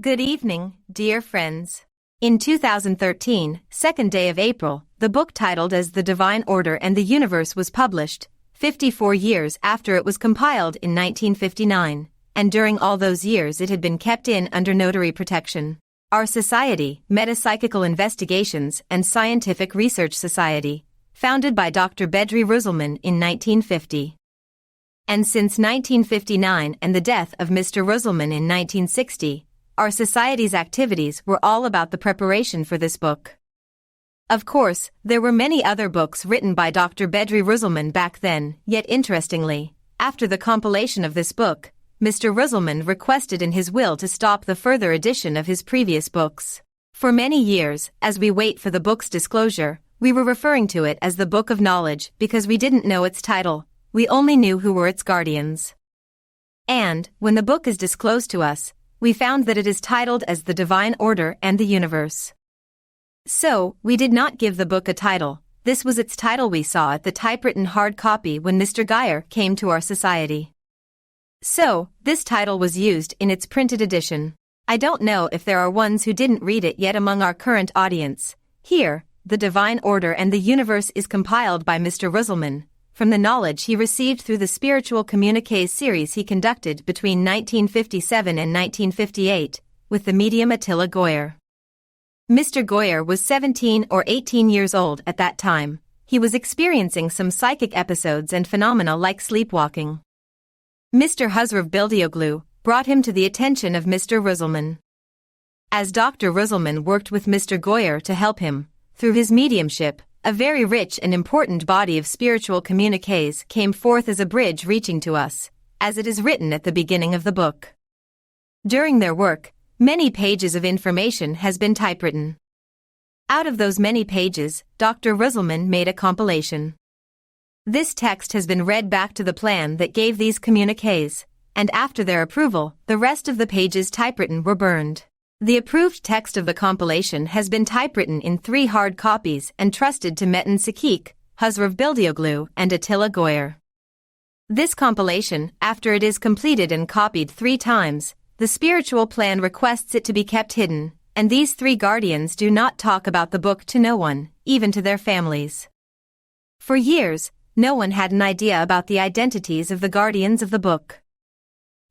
Good evening, dear friends. In 2013, 2nd day of April, the book titled as The Divine Order and the Universe was published, 54 years after it was compiled in 1959, and during all those years it had been kept in under notary protection. Our Society, Metapsychical Investigations and Scientific Research Society, founded by Dr. Bedri Rüzelman in 1950. And since 1959 and the death of Mr. Rüzelman in 1960, our Society's activities were all about the preparation for this book. Of course, there were many other books written by Dr. Bedri Rüzelman back then, yet interestingly, after the compilation of this book, Mr. Rüzelman requested in his will to stop the further edition of his previous books. For many years, as we wait for the book's disclosure, we were referring to it as the Book of Knowledge because we didn't know its title, we only knew who were its guardians. And, when the book is disclosed to us, we found that it is titled as The Divine Order and the Universe. So, we did not give the book a title. This was its title we saw at the typewritten hard copy when Mr. Geyer came to our society. So, this title was used in its printed edition. I don't know if there are ones who didn't read it yet among our current audience. Here, The Divine Order and the Universe is compiled by Mr. Rüzelman, from the knowledge he received through the Spiritual Communiques series he conducted between 1957 and 1958, with the medium Attila Goyer. Mr. Goyer was 17 or 18 years old at that time. He was experiencing some psychic episodes and phenomena like sleepwalking. Mr. Huzrev Bildioglu brought him to the attention of Mr. Rüzelman. As Dr. Rüzelman worked with Mr. Goyer to help him, through his mediumship, a very rich and important body of spiritual communiques came forth as a bridge reaching to us, as it is written at the beginning of the book. During their work, many pages of information has been typewritten. Out of those many pages, Dr. Rüzelman made a compilation. This text has been read back to the plan that gave these communiques, and after their approval, the rest of the pages typewritten were burned. The approved text of the compilation has been typewritten in 3 hard copies and trusted to Metin Sakik, Huzrev Bildioglu and Attila Goyer. This compilation, after it is completed and copied 3 times, the spiritual plan requests it to be kept hidden, and these 3 guardians do not talk about the book to no one, even to their families. For years, no one had an idea about the identities of the guardians of the book.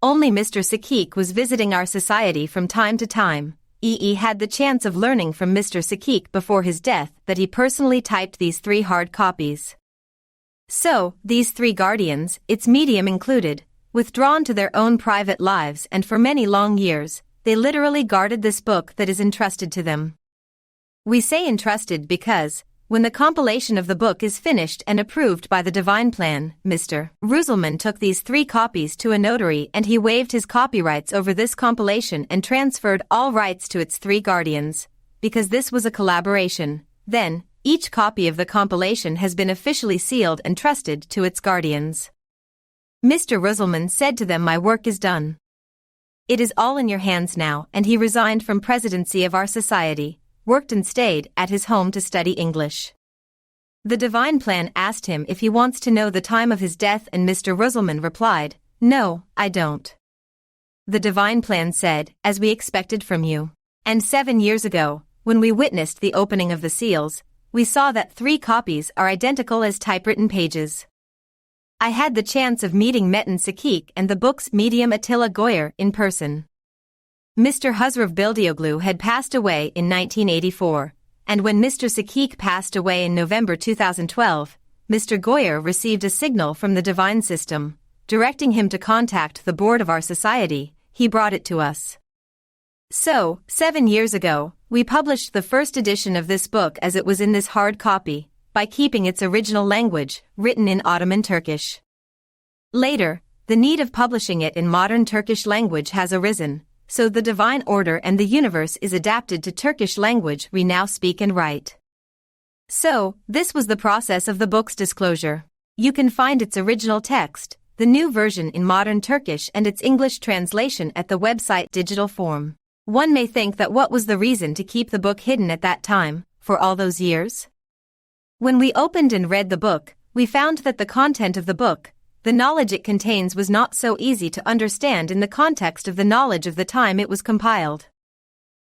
Only Mr. Sakik was visiting our society from time to time. Had the chance of learning from Mr. Sakik before his death that he personally typed these 3 hard copies. So, these 3 guardians, its medium included, withdrawn to their own private lives, and for many long years, they literally guarded this book that is entrusted to them. We say entrusted because, when the compilation of the book is finished and approved by the Divine Plan, Mr. Rüzelman took these 3 copies to a notary and he waived his copyrights over this compilation and transferred all rights to its 3 guardians. Because this was a collaboration, then, each copy of the compilation has been officially sealed and trusted to its guardians. Mr. Rüzelman said to them, "My work is done. It is all in your hands now," and he resigned from presidency of our society, worked and stayed at his home to study English. The Divine Plan asked him if he wants to know the time of his death, and Mr. Rüzelman replied, "No, I don't." The Divine Plan said, "As we expected from you." And 7 years ago, when we witnessed the opening of the seals, we saw that 3 copies are identical as typewritten pages. I had the chance of meeting Metin Sakik and the book's medium Attila Goyer in person. Mr. Huzrev Bildioglu had passed away in 1984, and when Mr. Sakik passed away in November 2012, Mr. Goyer received a signal from the divine system, directing him to contact the board of our society. He brought it to us. So, 7 years ago, we published the first edition of this book as it was in this hard copy, by keeping its original language, written in Ottoman Turkish. Later, the need of publishing it in modern Turkish language has arisen, so the Divine Order and the Universe is adapted to Turkish language we now speak and write. So, this was the process of the book's disclosure. You can find its original text, the new version in modern Turkish and its English translation at the website digital form. One may think that what was the reason to keep the book hidden at that time, for all those years? When we opened and read the book, we found that the content of the book, the knowledge it contains, was not so easy to understand in the context of the knowledge of the time it was compiled.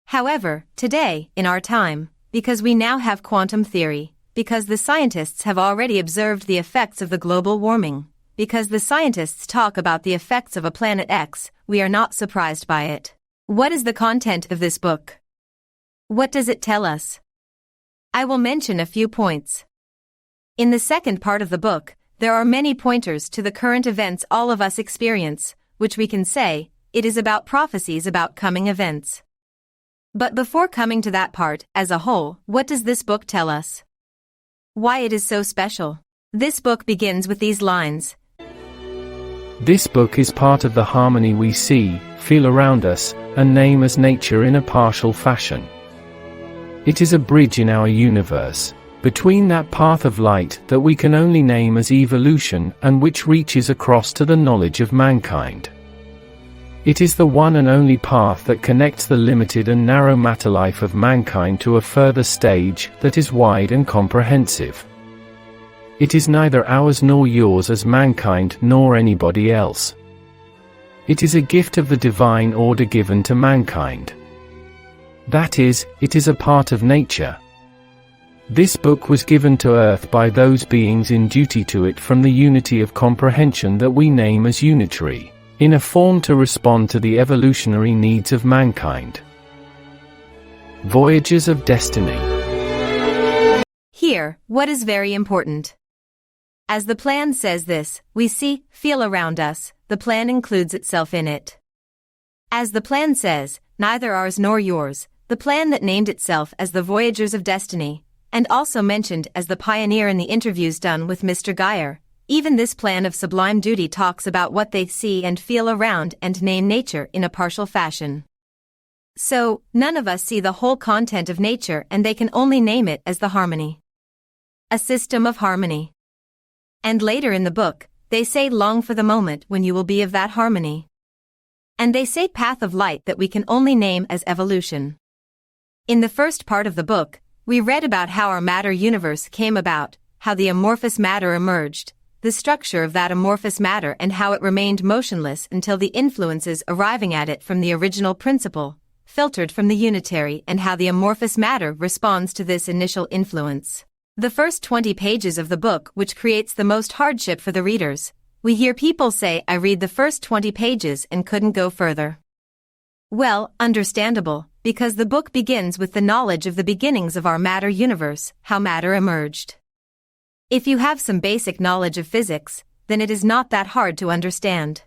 However, today, in our time, because we now have quantum theory, because the scientists have already observed the effects of the global warming, because the scientists talk about the effects of a planet X, we are not surprised by it. What is the content of this book? What does it tell us? I will mention a few points. In the second part of the book, there are many pointers to the current events all of us experience, which we can say, it is about prophecies about coming events. But before coming to that part, as a whole, what does this book tell us? Why it is so special? This book begins with these lines. This book is part of the harmony we see, feel around us, and name as nature in a partial fashion. It is a bridge in our universe, between that path of light that we can only name as evolution and which reaches across to the knowledge of mankind. It is the one and only path that connects the limited and narrow matter life of mankind to a further stage that is wide and comprehensive. It is neither ours nor yours as mankind nor anybody else. It is a gift of the divine order given to mankind. That is, it is a part of nature. This book was given to Earth by those beings in duty to it from the unity of comprehension that we name as unitary, in a form to respond to the evolutionary needs of mankind. Voyages of Destiny. Here, what is very important? As the plan says this, we see, feel around us, the plan includes itself in it. As the plan says, neither ours nor yours, the plan that named itself as the Voyagers of Destiny, and also mentioned as the pioneer in the interviews done with Mr. Geyer, even this plan of sublime duty talks about what they see and feel around and name nature in a partial fashion. So, none of us see the whole content of nature and they can only name it as the harmony. A system of harmony. And later in the book, they say long for the moment when you will be of that harmony. And they say path of light that we can only name as evolution. In the first part of the book, we read about how our matter universe came about, how the amorphous matter emerged, the structure of that amorphous matter and how it remained motionless until the influences arriving at it from the original principle, filtered from the unitary, and how the amorphous matter responds to this initial influence. The first 20 pages of the book which creates the most hardship for the readers. We hear people say, I read the first 20 pages and couldn't go further. Well, understandable, because the book begins with the knowledge of the beginnings of our matter universe, how matter emerged. If you have some basic knowledge of physics, then it is not that hard to understand.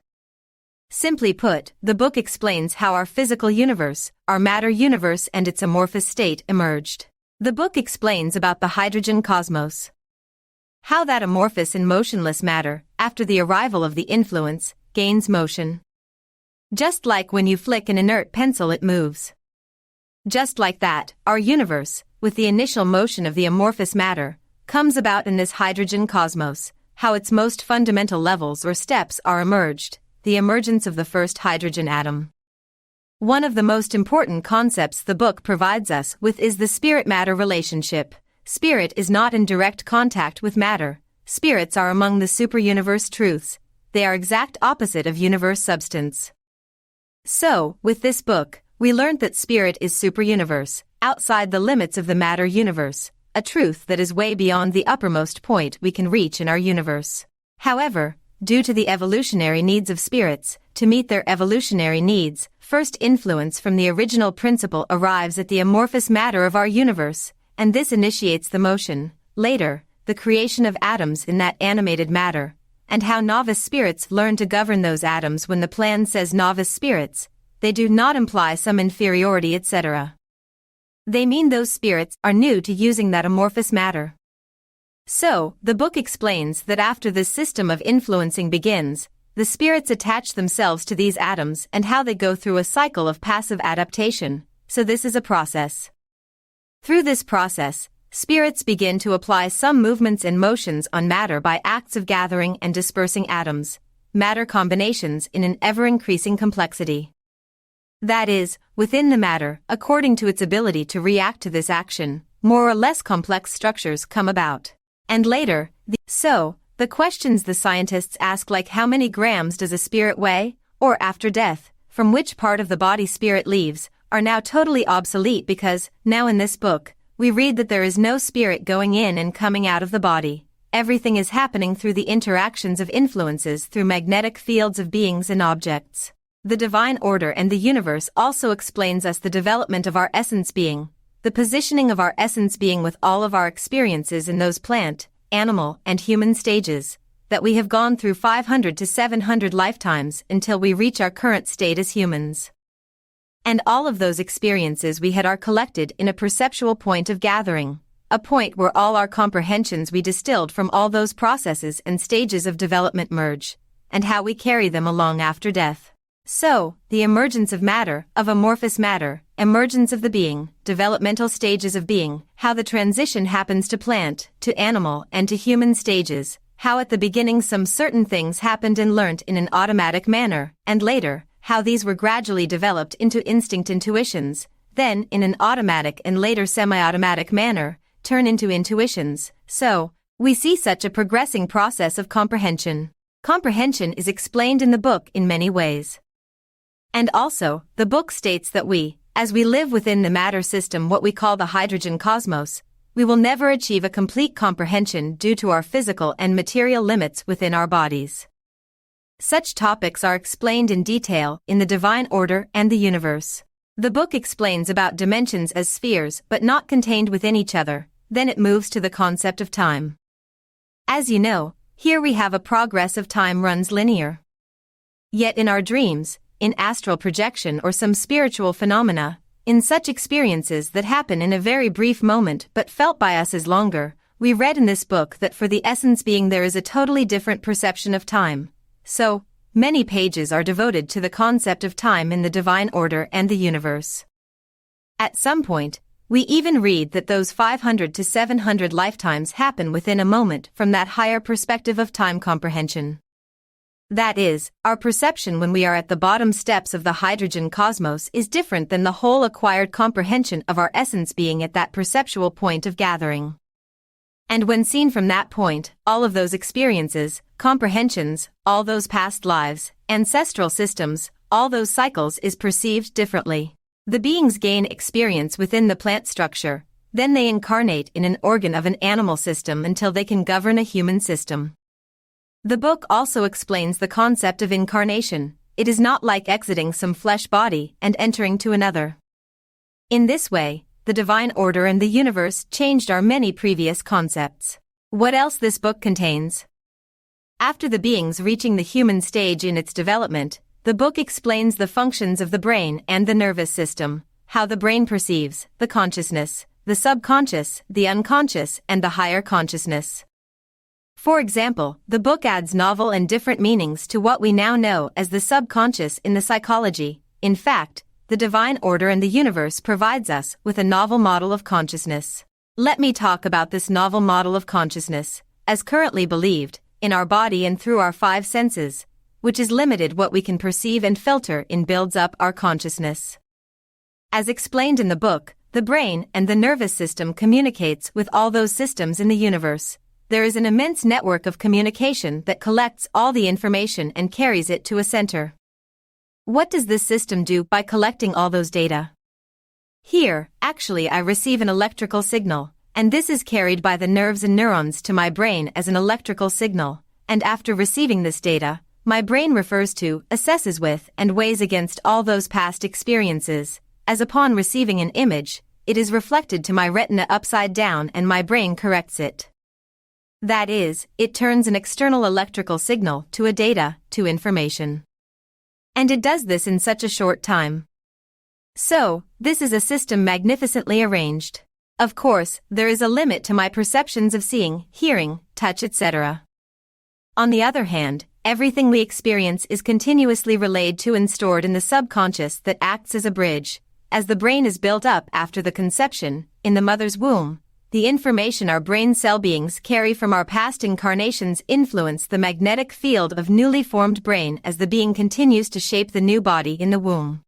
Simply put, the book explains how our physical universe, our matter universe and its amorphous state emerged. The book explains about the hydrogen cosmos. How that amorphous and motionless matter, after the arrival of the influence, gains motion. Just like when you flick an inert pencil it moves. Just like that, our universe, with the initial motion of the amorphous matter, comes about in this hydrogen cosmos, how its most fundamental levels or steps are emerged, the emergence of the first hydrogen atom. One of the most important concepts the book provides us with is the spirit-matter relationship. Spirit is not in direct contact with matter. Spirits are among the superuniverse truths. They are exact opposite of universe substance. So, with this book, we learned that spirit is superuniverse, outside the limits of the matter universe, a truth that is way beyond the uppermost point we can reach in our universe. However, due to the evolutionary needs of spirits, to meet their evolutionary needs, first influence from the original principle arrives at the amorphous matter of our universe, and this initiates the motion, later, the creation of atoms in that animated matter, and how novice spirits learn to govern those atoms. When the plan says novice spirits, they do not imply some inferiority etc. They mean those spirits are new to using that amorphous matter. So, the book explains that after this system of influencing begins, the spirits attach themselves to these atoms and how they go through a cycle of passive adaptation, so this is a process. Through this process, spirits begin to apply some movements and motions on matter by acts of gathering and dispersing atoms, matter combinations in an ever-increasing complexity. That is, within the matter, according to its ability to react to this action, more or less complex structures come about. And later, the questions the scientists ask, like how many grams does a spirit weigh, or after death, from which part of the body spirit leaves, are now totally obsolete because, now in this book, we read that there is no spirit going in and coming out of the body. Everything is happening through the interactions of influences through magnetic fields of beings and objects. The divine order and the universe also explains us the development of our essence being, the positioning of our essence being with all of our experiences in those plant, animal, and human stages, that we have gone through 500 to 700 lifetimes until we reach our current state as humans. And all of those experiences we had are collected in a perceptual point of gathering, a point where all our comprehensions we distilled from all those processes and stages of development merge, and how we carry them along after death. So, the emergence of matter, of amorphous matter, emergence of the being, developmental stages of being, how the transition happens to plant, to animal, and to human stages, how at the beginning some certain things happened and learnt in an automatic manner, and later, how these were gradually developed into instinct intuitions, then in an automatic and later semi-automatic manner, turn into intuitions. So, we see such a progressing process of comprehension. Comprehension is explained in the book in many ways. And also, the book states that we, as we live within the matter system, what we call the hydrogen cosmos, we will never achieve a complete comprehension due to our physical and material limits within our bodies. Such topics are explained in detail in the divine order and the universe. The book explains about dimensions as spheres but not contained within each other, then it moves to the concept of time. As you know, here we have a progress of time runs linear. Yet in our dreams, in astral projection or some spiritual phenomena, in such experiences that happen in a very brief moment but felt by us as longer, we read in this book that for the essence being there is a totally different perception of time. So, many pages are devoted to the concept of time in the divine order and the universe. At some point, we even read that those 500 to 700 lifetimes happen within a moment from that higher perspective of time comprehension. That is, our perception when we are at the bottom steps of the hydrogen cosmos is different than the whole acquired comprehension of our essence being at that perceptual point of gathering. And when seen from that point, all of those experiences, comprehensions, all those past lives, ancestral systems, all those cycles is perceived differently. The beings gain experience within the plant structure, then they incarnate in an organ of an animal system until they can govern a human system. The book also explains the concept of incarnation. It is not like exiting some flesh body and entering to another. In this way, the divine order and the universe changed our many previous concepts. What else this book contains? After the beings reaching the human stage in its development, the book explains the functions of the brain and the nervous system, how the brain perceives, the consciousness, the subconscious, the unconscious, and the higher consciousness. For example, the book adds novel and different meanings to what we now know as the subconscious in the psychology. In fact, the divine order and the universe provides us with a novel model of consciousness. Let me talk about this novel model of consciousness, as currently believed, in our body and through our five senses, which is limited what we can perceive and filter in builds up our consciousness. As explained in the book, the brain and the nervous system communicates with all those systems in the universe. There is an immense network of communication that collects all the information and carries it to a center. What does this system do by collecting all those data? Here, actually I receive an electrical signal, and this is carried by the nerves and neurons to my brain as an electrical signal, and after receiving this data, my brain refers to, assesses with, and weighs against all those past experiences, as upon receiving an image, it is reflected to my retina upside down and my brain corrects it. That is, it turns an external electrical signal to a data, to information. And it does this in such a short time. So, this is a system magnificently arranged. Of course, there is a limit to my perceptions of seeing, hearing, touch, etc. On the other hand, everything we experience is continuously relayed to and stored in the subconscious that acts as a bridge. As the brain is built up after the conception, in the mother's womb, the information our brain cell beings carry from our past incarnations influence the magnetic field of newly formed brain as the being continues to shape the new body in the womb.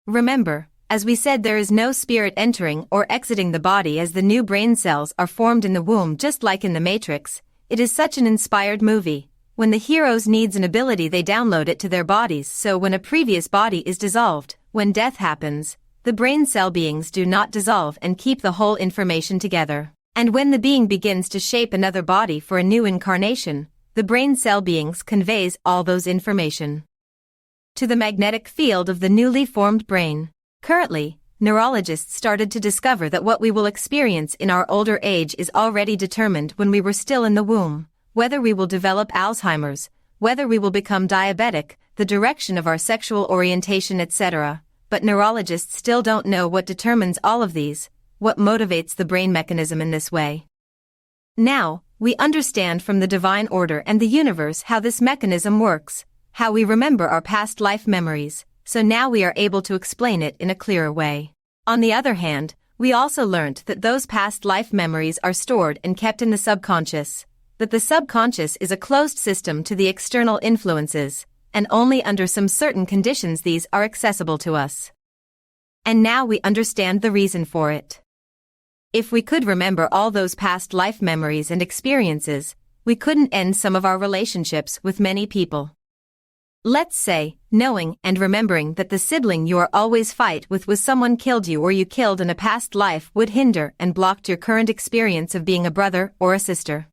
Remember, as we said, there is no spirit entering or exiting the body as the new brain cells are formed in the womb, just like in the Matrix. It is such an inspired movie. When the heroes needs an ability, they download it to their bodies, so when a previous body is dissolved, when death happens, the brain cell beings do not dissolve and keep the whole information together. And when the being begins to shape another body for a new incarnation, the brain cell beings conveys all those information to the magnetic field of the newly formed brain. Currently, neurologists started to discover that what we will experience in our older age is already determined when we were still in the womb, whether we will develop Alzheimer's, whether we will become diabetic, the direction of our sexual orientation, etc. But neurologists still don't know what determines all of these, what motivates the brain mechanism in this way. Now, we understand from the divine order and the universe how this mechanism works, how we remember our past life memories, so now we are able to explain it in a clearer way. On the other hand, we also learnt that those past life memories are stored and kept in the subconscious, that the subconscious is a closed system to the external influences, and only under some certain conditions these are accessible to us. And now we understand the reason for it. If we could remember all those past life memories and experiences, we couldn't end some of our relationships with many people. Let's say, knowing and remembering that the sibling you are always fight with was someone killed you or you killed in a past life would hinder and blocked your current experience of being a brother or a sister.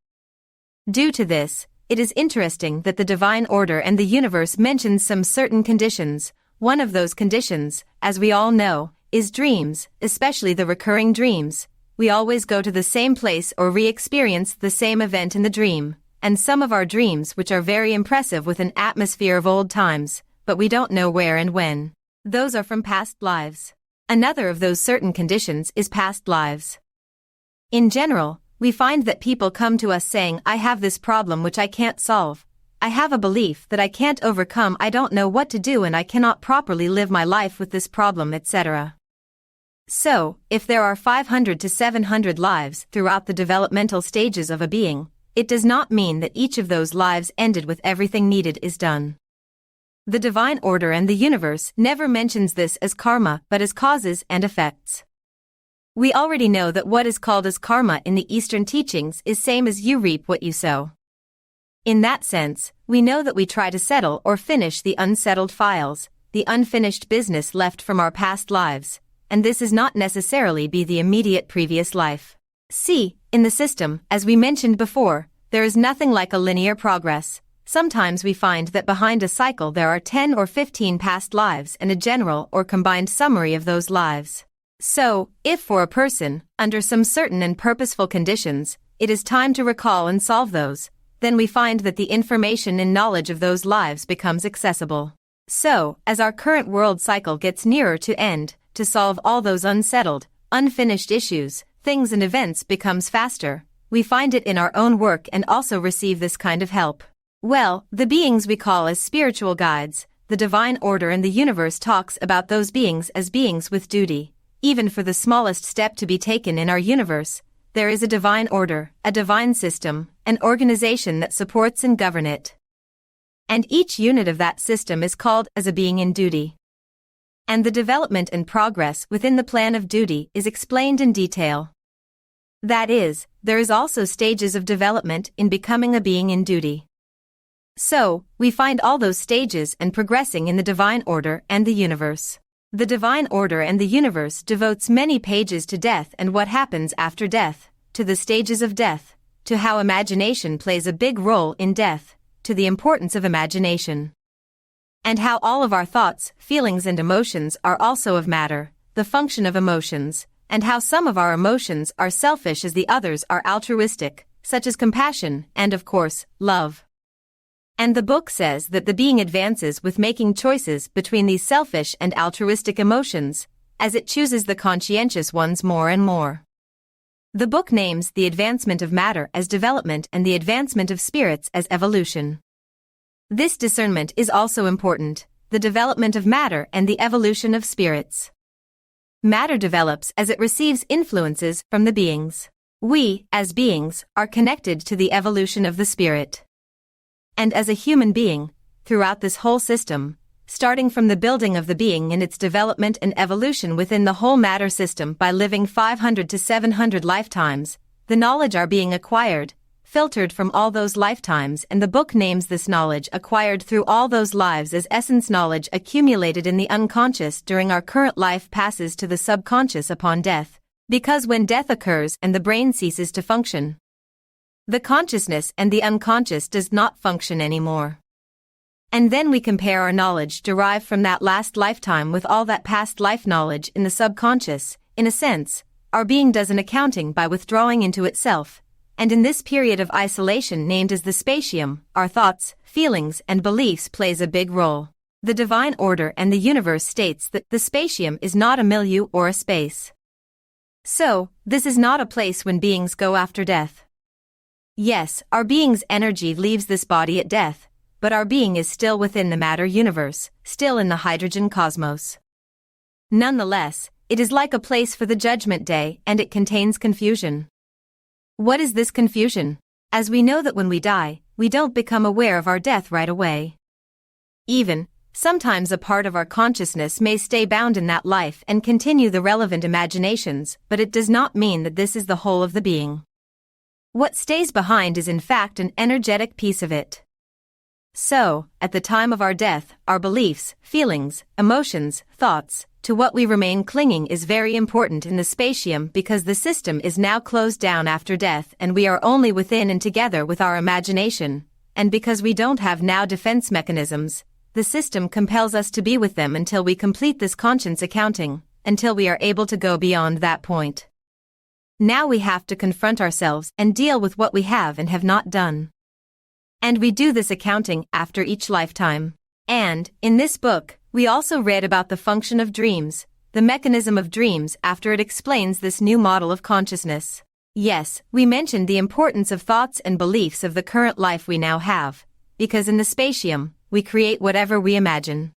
Due to this, it is interesting that the divine order and the universe mentions some certain conditions. One of those conditions, as we all know, is dreams, especially the recurring dreams. We always go to the same place or re-experience the same event in the dream, and some of our dreams which are very impressive with an atmosphere of old times, but we don't know where and when. Those are from past lives. Another of those certain conditions is past lives. In general, we find that people come to us saying, I have this problem which I can't solve. I have a belief that I can't overcome, I don't know what to do and I cannot properly live my life with this problem, etc. So, if there are 500 to 700 lives throughout the developmental stages of a being, it does not mean that each of those lives ended with everything needed is done. The divine order and the universe never mentions this as karma but as causes and effects. We already know that what is called as karma in the Eastern teachings is same as you reap what you sow. In that sense, we know that we try to settle or finish the unsettled files, the unfinished business left from our past lives, and this is not necessarily be the immediate previous life. See, in the system, as we mentioned before, there is nothing like a linear progress. Sometimes we find that behind a cycle there are 10 or 15 past lives and a general or combined summary of those lives. So, if for a person, under some certain and purposeful conditions, it is time to recall and solve those, then we find that the information and knowledge of those lives becomes accessible. So, as our current world cycle gets nearer to end, to solve all those unsettled, unfinished issues, things and events becomes faster, we find it in our own work and also receive this kind of help. Well, the beings we call as spiritual guides, the divine order and the universe talks about those beings as beings with duty. Even for the smallest step to be taken in our universe, there is a divine order, a divine system, an organization that supports and governs it. And each unit of that system is called as a being in duty. And the development and progress within the plan of duty is explained in detail. That is, there is also stages of development in becoming a being in duty. So, we find all those stages and progressing in the divine order and the universe. The divine order and the universe devotes many pages to death and what happens after death, to the stages of death, to how imagination plays a big role in death, to the importance of imagination. And how all of our thoughts, feelings and emotions are also of matter, the function of emotions, and how some of our emotions are selfish as the others are altruistic, such as compassion and, of course, love. And the book says that the being advances with making choices between these selfish and altruistic emotions, as it chooses the conscientious ones more and more. The book names the advancement of matter as development and the advancement of spirits as evolution. This discernment is also important, the development of matter and the evolution of spirits. Matter develops as it receives influences from the beings. We, as beings, are connected to the evolution of the spirit. And as a human being, throughout this whole system, starting from the building of the being in its development and evolution within the whole matter system by living 500 to 700 lifetimes, the knowledge are being acquired, filtered from all those lifetimes, and the book names this knowledge acquired through all those lives as essence knowledge accumulated in the unconscious during our current life passes to the subconscious upon death, because when death occurs and the brain ceases to function, the consciousness and the unconscious does not function anymore. And then we compare our knowledge derived from that last lifetime with all that past life knowledge in the subconscious. In a sense, our being does an accounting by withdrawing into itself, and in this period of isolation named as the spatium, our thoughts, feelings, and beliefs plays a big role. The divine order and the universe states that the spatium is not a milieu or a space. So, this is not a place when beings go after death. Yes, our being's energy leaves this body at death, but our being is still within the matter universe, still in the hydrogen cosmos. Nonetheless, it is like a place for the judgment day, and it contains confusion. What is this confusion? As we know that when we die, we don't become aware of our death right away. Even, sometimes a part of our consciousness may stay bound in that life and continue the relevant imaginations, but it does not mean that this is the whole of the being. What stays behind is in fact an energetic piece of it. So, at the time of our death, our beliefs, feelings, emotions, thoughts, to what we remain clinging is very important in the spatium because the system is now closed down after death and we are only within and together with our imagination, and because we don't have now defense mechanisms, the system compels us to be with them until we complete this conscience accounting, until we are able to go beyond that point. Now we have to confront ourselves and deal with what we have and have not done. And we do this accounting after each lifetime. And, in this book, we also read about the function of dreams, the mechanism of dreams after it explains this new model of consciousness. Yes, we mentioned the importance of thoughts and beliefs of the current life we now have, because in the spatium, we create whatever we imagine.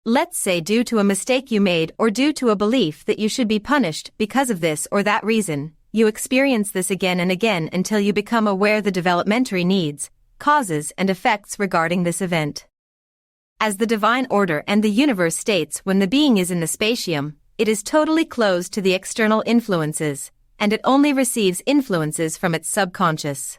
Let's say due to a mistake you made or due to a belief that you should be punished because of this or that reason, you experience this again and again until you become aware the developmentary needs, causes and effects regarding this event. As the divine order and the universe states, when the being is in the spatium, it is totally closed to the external influences, and it only receives influences from its subconscious.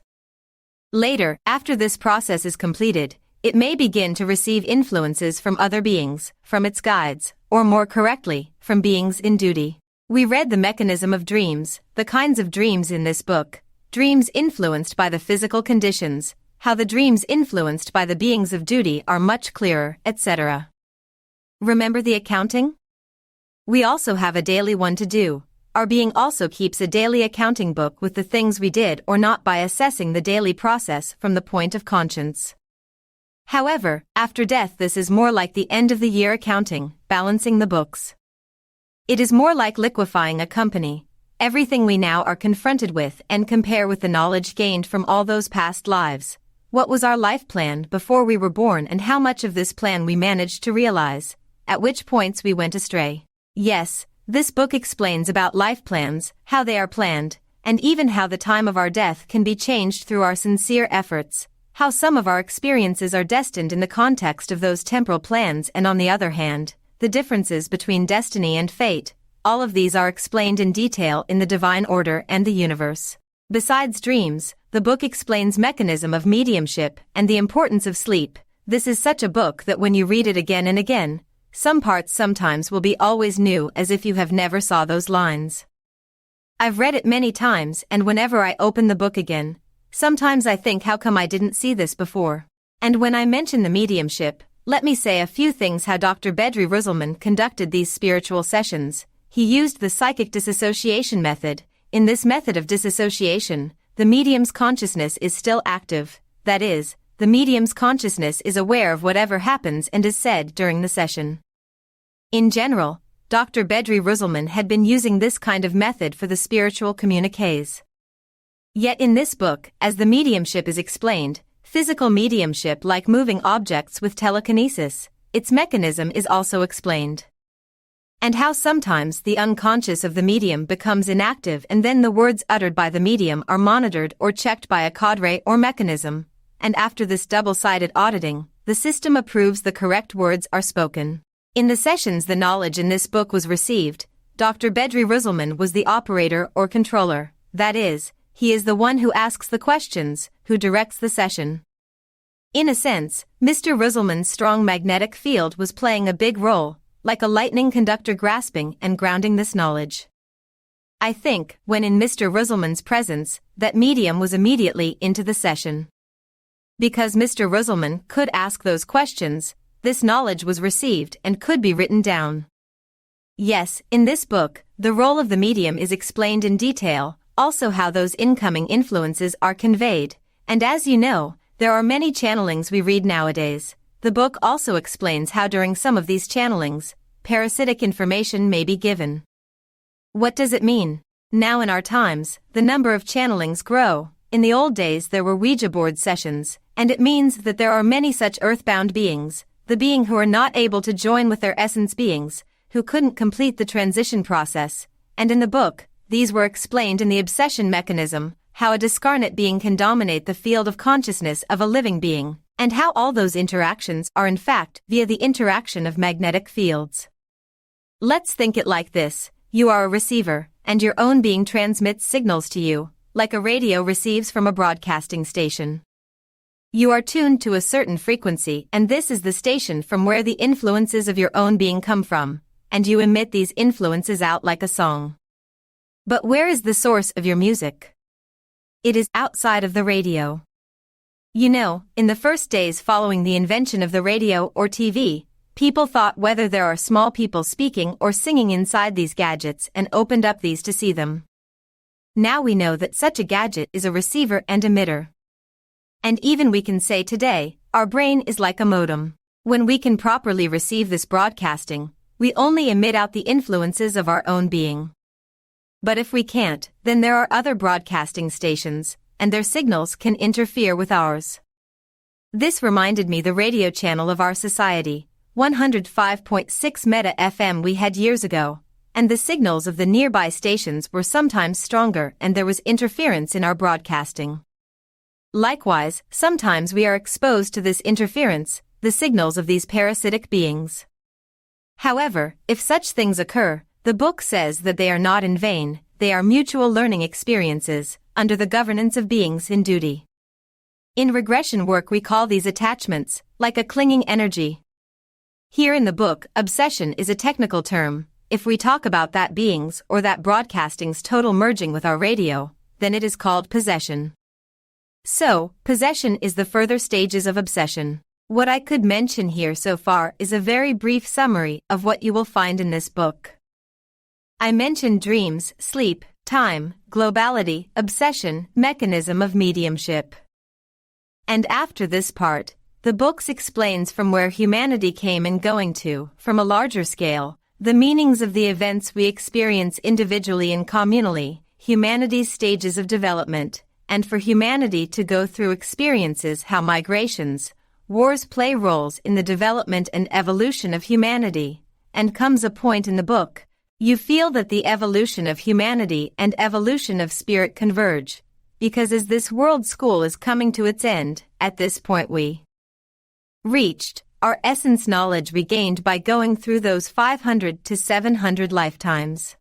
Later, after this process is completed, it may begin to receive influences from other beings, from its guides, or more correctly, from beings in duty. We read the mechanism of dreams, the kinds of dreams in this book, dreams influenced by the physical conditions, how the dreams influenced by the beings of duty are much clearer, etc. Remember the accounting? We also have a daily one to do. Our being also keeps a daily accounting book with the things we did or not by assessing the daily process from the point of conscience. However, after death this is more like the end of the year accounting, balancing the books. It is more like liquefying a company, everything we now are confronted with and compare with the knowledge gained from all those past lives. What was our life plan before we were born and how much of this plan we managed to realize, at which points we went astray. Yes, this book explains about life plans, how they are planned, and even how the time of our death can be changed through our sincere efforts, how some of our experiences are destined in the context of those temporal plans and on the other hand, the differences between destiny and fate. All of these are explained in detail in the divine order and the universe. Besides dreams, the book explains mechanism of mediumship and the importance of sleep. This is such a book that when you read it again and again, some parts sometimes will be always new as if you have never saw those lines. I've read it many times and whenever I open the book again, sometimes I think how come I didn't see this before. And when I mention the mediumship, let me say a few things how Dr. Bedri Rüsselmann conducted these spiritual sessions. He used the psychic disassociation method. In this method of disassociation, the medium's consciousness is still active, that is, the medium's consciousness is aware of whatever happens and is said during the session. In general, Dr. Bedri Rüsselmann had been using this kind of method for the spiritual communiques. Yet in this book, as the mediumship is explained, physical mediumship like moving objects with telekinesis, its mechanism is also explained. And how sometimes the unconscious of the medium becomes inactive and then the words uttered by the medium are monitored or checked by a cadre or mechanism, and after this double-sided auditing, the system approves the correct words are spoken. In the sessions the knowledge in this book was received, Dr. Bedri Rüsselmann was the operator or controller, that is, he is the one who asks the questions, who directs the session. In a sense, Mr. Rüsselmann's strong magnetic field was playing a big role, like a lightning conductor grasping and grounding this knowledge. I think, when in Mr. Rüsselmann's presence, that medium was immediately into the session. Because Mr. Rüsselmann could ask those questions, this knowledge was received and could be written down. Yes, in this book, the role of the medium is explained in detail, also how those incoming influences are conveyed, and as you know, there are many channelings we read nowadays. The book also explains how during some of these channelings, parasitic information may be given. What does it mean? Now in our times, the number of channelings grow. In the old days there were Ouija board sessions, and it means that there are many such earthbound beings, the being who are not able to join with their essence beings, who couldn't complete the transition process, and in the book, these were explained in the obsession mechanism, how a discarnate being can dominate the field of consciousness of a living being, and how all those interactions are in fact via the interaction of magnetic fields. Let's think it like this: you are a receiver, and your own being transmits signals to you, like a radio receives from a broadcasting station. You are tuned to a certain frequency, and this is the station from where the influences of your own being come from, and you emit these influences out like a song. But where is the source of your music? It is outside of the radio. You know, in the first days following the invention of the radio or TV, people thought whether there are small people speaking or singing inside these gadgets and opened up these to see them. Now we know that such a gadget is a receiver and emitter. And even we can say today, our brain is like a modem. When we can properly receive this broadcasting, we only emit out the influences of our own being. But if we can't, then there are other broadcasting stations, and their signals can interfere with ours. This reminded me the radio channel of our society, 105.6 Meta FM we had years ago, and the signals of the nearby stations were sometimes stronger and there was interference in our broadcasting. Likewise, sometimes we are exposed to this interference, the signals of these parasitic beings. However, if such things occur, the book says that they are not in vain, they are mutual learning experiences, under the governance of beings in duty. In regression work we call these attachments, like a clinging energy. Here in the book, obsession is a technical term. If we talk about that being's or that broadcasting's total merging with our radio, then it is called possession. So, possession is the further stages of obsession. What I could mention here so far is a very brief summary of what you will find in this book. I mentioned dreams, sleep, time, globality, obsession, mechanism of mediumship. And after this part, the book explains from where humanity came and going to, from a larger scale, the meanings of the events we experience individually and communally, humanity's stages of development, and for humanity to go through experiences how migrations, wars play roles in the development and evolution of humanity, and comes a point in the book, you feel that the evolution of humanity and evolution of spirit converge, because as this world school is coming to its end, at this point we reached our essence knowledge we gained by going through those 500 to 700 lifetimes.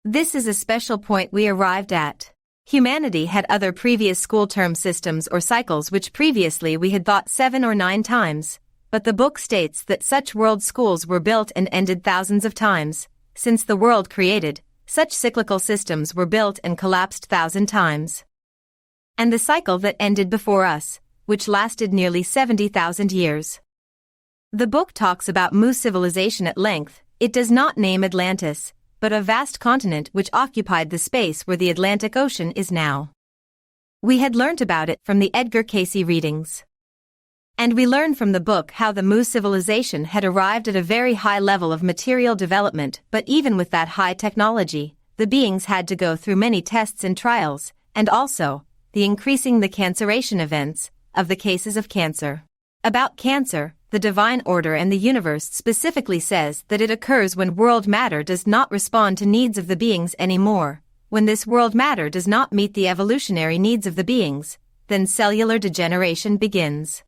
This is a special point we arrived at. Humanity had other previous school term systems or cycles which previously we had thought 7 or 9 times, but the book states that such world schools were built and ended thousands of times. Since the world created, such cyclical systems were built and collapsed 1,000 times. And the cycle that ended before us, which lasted nearly 70,000 years. The book talks about Mu civilization at length. It does not name Atlantis, but a vast continent which occupied the space where the Atlantic Ocean is now. We had learnt about it from the Edgar Cayce readings. And we learned from the book how the Mu civilization had arrived at a very high level of material development, but even with that high technology, the beings had to go through many tests and trials, and also, the increasing the canceration events, of the cases of cancer. About cancer, the divine order and the universe specifically says that it occurs when world matter does not respond to needs of the beings anymore. When this world matter does not meet the evolutionary needs of the beings, then cellular degeneration begins.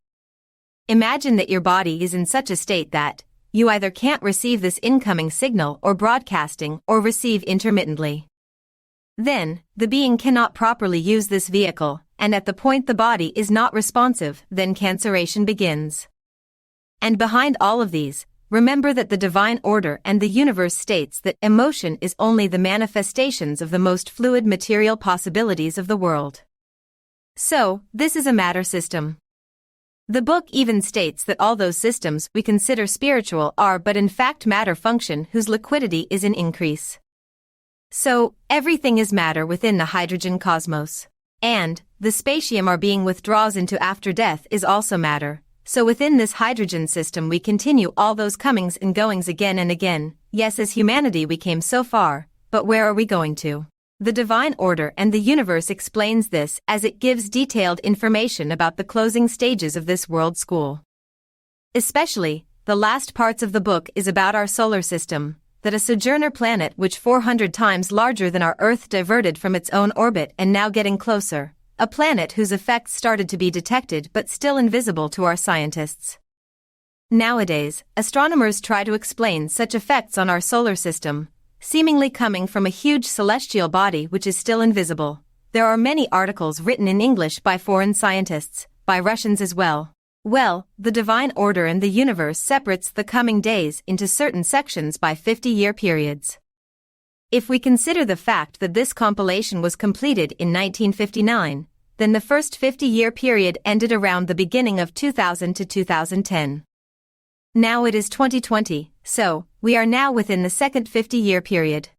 Imagine that your body is in such a state that you either can't receive this incoming signal or broadcasting or receive intermittently. Then, the being cannot properly use this vehicle, and at the point the body is not responsive, then canceration begins. And behind all of these, remember that the divine order and the universe states that emotion is only the manifestations of the most fluid material possibilities of the world. So, this is a matter system. The book even states that all those systems we consider spiritual are but in fact matter function whose liquidity is in increase. So, everything is matter within the hydrogen cosmos. And, the spatium our being withdraws into after death is also matter. So within this hydrogen system we continue all those comings and goings again and again. Yes, as humanity we came so far, but where are we going to? The divine order and the universe explains this as it gives detailed information about the closing stages of this world school. Especially, the last parts of the book is about our solar system, that a sojourner planet which 400 times larger than our Earth diverted from its own orbit and now getting closer. A planet whose effects started to be detected but still invisible to our scientists. Nowadays, astronomers try to explain such effects on our solar system, seemingly coming from a huge celestial body which is still invisible. There are many articles written in English by foreign scientists, by Russians as well. Well, the divine order and the universe separates the coming days into certain sections by 50-year periods. If we consider the fact that this compilation was completed in 1959, then the first 50-year period ended around the beginning of 2000 to 2010. Now it is 2020, so we are now within the second 50-year period.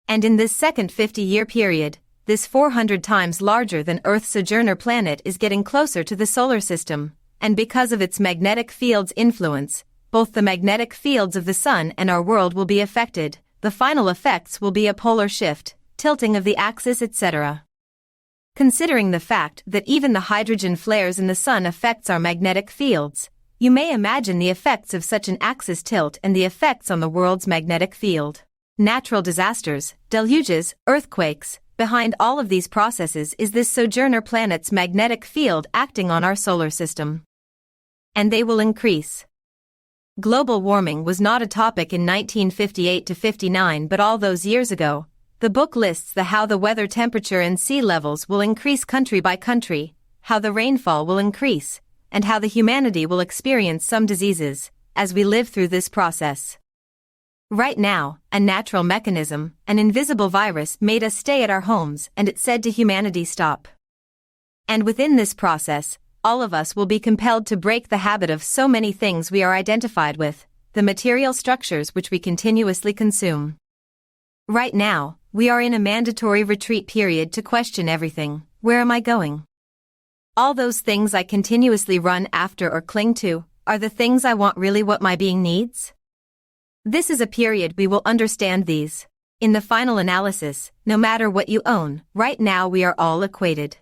And in this second 50-year period, this 400 times larger than Earth sojourner planet is getting closer to the solar system, and because of its magnetic field's influence, both the magnetic fields of the Sun and our world will be affected. The final effects will be a polar shift, tilting of the axis, etc. Considering the fact that even the hydrogen flares in the Sun affects our magnetic fields, you may imagine the effects of such an axis tilt and the effects on the world's magnetic field. Natural disasters, deluges, earthquakes, behind all of these processes is this sojourner planet's magnetic field acting on our solar system. And they will increase. Global warming was not a topic in 1958 to 59, but all those years ago, the book lists how the weather, temperature and sea levels will increase country by country, how the rainfall will increase, and how the humanity will experience some diseases, as we live through this process. Right now, a natural mechanism, an invisible virus made us stay at our homes and it said to humanity stop. And within this process, all of us will be compelled to break the habit of so many things we are identified with, the material structures which we continuously consume. Right now, we are in a mandatory retreat period to question everything. Where am I going? All those things I continuously run after or cling to, are the things I want really what my being needs? This is a period we will understand these. In the final analysis, no matter what you own, right now we are all equated.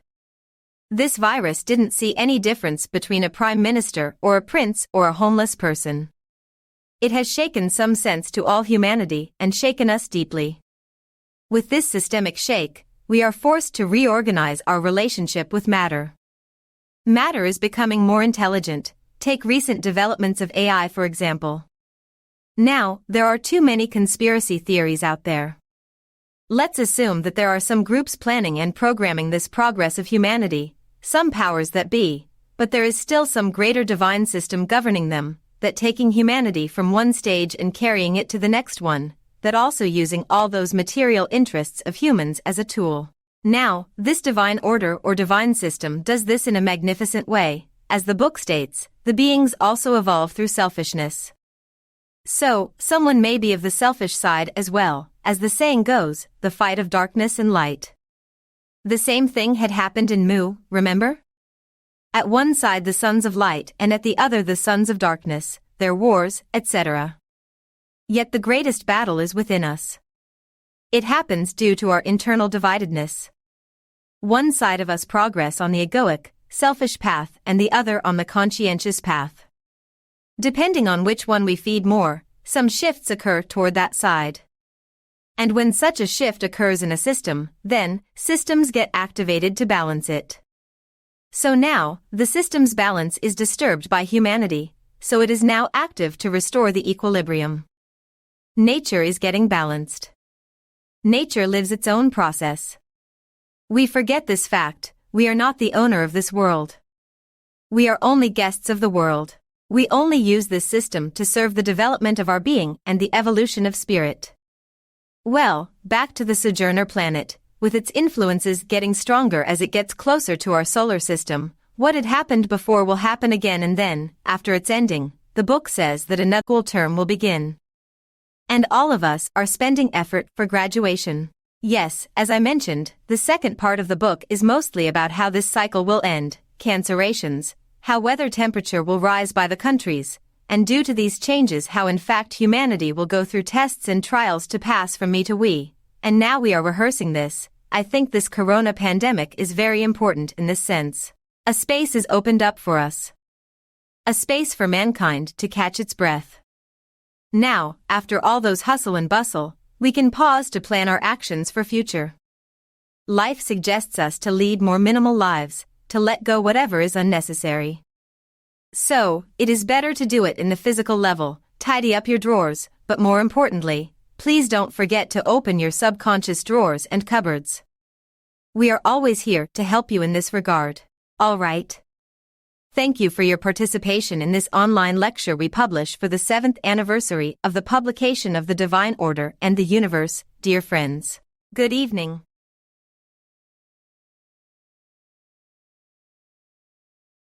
This virus didn't see any difference between a prime minister or a prince or a homeless person. It has shaken some sense to all humanity and shaken us deeply. With this systemic shake, we are forced to reorganize our relationship with matter. Matter is becoming more intelligent. Take recent developments of AI for example. Now, there are too many conspiracy theories out there. Let's assume that there are some groups planning and programming this progress of humanity, some powers that be, but there is still some greater divine system governing them, that taking humanity from one stage and carrying it to the next one, that also using all those material interests of humans as a tool. Now, this divine order or divine system does this in a magnificent way. As the book states, the beings also evolve through selfishness. So, someone may be of the selfish side as well, as the saying goes, the fight of darkness and light. The same thing had happened in Mu, remember? At one side the sons of light and at the other the sons of darkness, their wars, etc. Yet the greatest battle is within us. It happens due to our internal dividedness. One side of us progress on the egoic, selfish path and the other on the conscientious path. Depending on which one we feed more, some shifts occur toward that side. And when such a shift occurs in a system, then, systems get activated to balance it. So now, the system's balance is disturbed by humanity, so it is now active to restore the equilibrium. Nature is getting balanced. Nature lives its own process. We forget this fact. We are not the owner of this world. We are only guests of the world. We only use this system to serve the development of our being and the evolution of spirit. Well, back to the Sojourner planet, with its influences getting stronger as it gets closer to our solar system. What had happened before will happen again, and then, after its ending, the book says that a school term will begin. And all of us are spending effort for graduation. Yes, as I mentioned, the second part of the book is mostly about how this cycle will end, cancerations, how weather temperature will rise by the countries, and due to these changes how in fact humanity will go through tests and trials to pass from me to we. And now we are rehearsing this. I think this corona pandemic is very important in this sense. A space is opened up for us. A space for mankind to catch its breath. Now, after all those hustle and bustle, we can pause to plan our actions for future. Life suggests us to lead more minimal lives, to let go whatever is unnecessary. So, it is better to do it in the physical level, tidy up your drawers, but more importantly, please don't forget to open your subconscious drawers and cupboards. We are always here to help you in this regard. All right. Thank you for your participation in this online lecture we publish for the 7th anniversary of the publication of the Divine Order and the Universe, dear friends. Good evening.